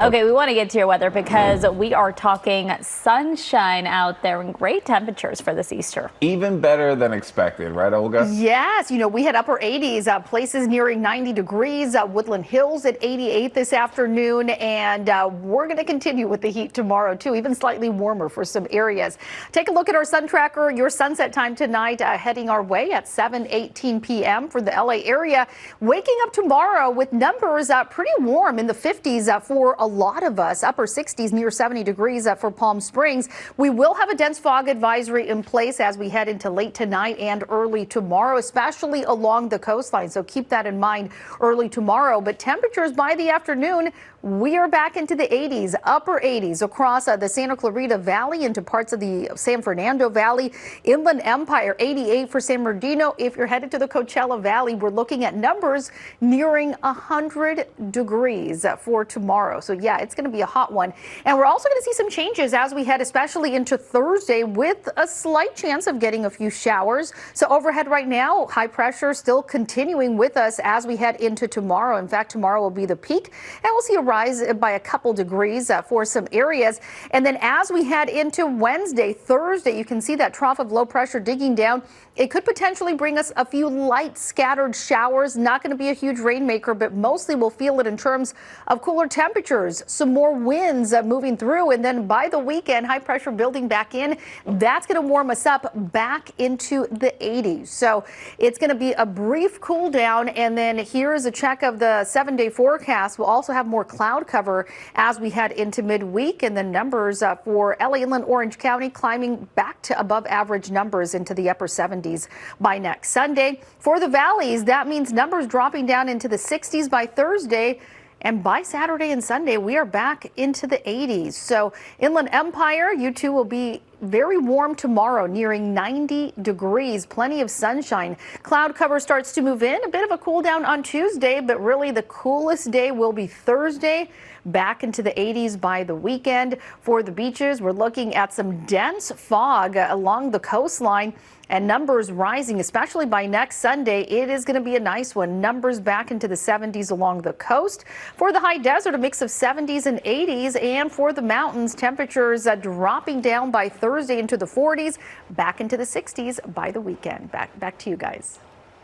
Okay, we want to get to your weather because we are talking sunshine out there and great temperatures for this Easter. Even better than expected, right, Olga? Yes, we had upper 80s, places nearing 90 degrees, Woodland Hills at 88 this afternoon, and we're going to continue with the heat tomorrow, too, even slightly warmer for some areas. Take a look at our sun tracker. Your sunset time tonight heading our way at 7:18 p.m. for the LA area. Waking up tomorrow with numbers pretty warm in the 50s for a lot of us, upper 60s near 70 degrees for Palm Springs. We will have a dense fog advisory in place as we head into late tonight and early tomorrow, especially along the coastline. So keep that in mind early tomorrow. But temperatures by the afternoon, we are back into the 80s, upper 80s across the Santa Clarita Valley into parts of the San Fernando Valley, Inland Empire, 88 for San Bernardino. If you're headed to the Coachella Valley, we're looking at numbers nearing 100 degrees for tomorrow. So yeah, it's going to be a hot one. And we're also going to see some changes as we head especially into Thursday with a slight chance of getting a few showers. So overhead right now, high pressure still continuing with us as we head into tomorrow. In fact, tomorrow will be the peak and we'll see a rise by a couple degrees for some areas. And then as we head into Wednesday, Thursday, you can see that trough of low pressure digging down. It could potentially bring us a few light scattered showers. Not going to be a huge rainmaker, but mostly we'll feel it in terms of cooler temperatures, some more winds moving through. And then by the weekend, high pressure building back in. That's going to warm us up back into the 80s. So it's going to be a brief cool down. And then here's a check of the 7-day forecast. We'll also have more cloud cover as we head into midweek, and the numbers for LA Inland Orange County climbing back to above average numbers into the upper 70s by next Sunday. For the valleys, that means numbers dropping down into the 60s by Thursday. And by Saturday and Sunday, we are back into the 80s. So Inland Empire, you two will be very warm tomorrow, nearing 90 degrees, plenty of sunshine. Cloud cover starts to move in, a bit of a cool down on Tuesday, but really the coolest day will be Thursday, back into the 80s by the weekend. For the beaches, we're looking at some dense fog along the coastline and numbers rising, especially by next Sunday. It is going to be a nice one. Numbers back into the 70s along the coast. For the high desert, a mix of 70s and 80s. And for the mountains, temperatures dropping down by Thursday into the 40s, back into the 60s by the weekend. Back to you guys.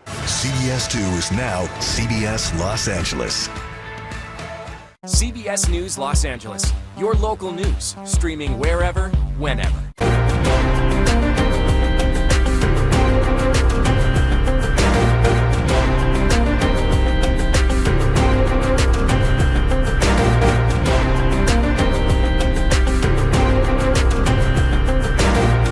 CBS 2 is now CBS Los Angeles. CBS News Los Angeles, your local news, streaming wherever, whenever.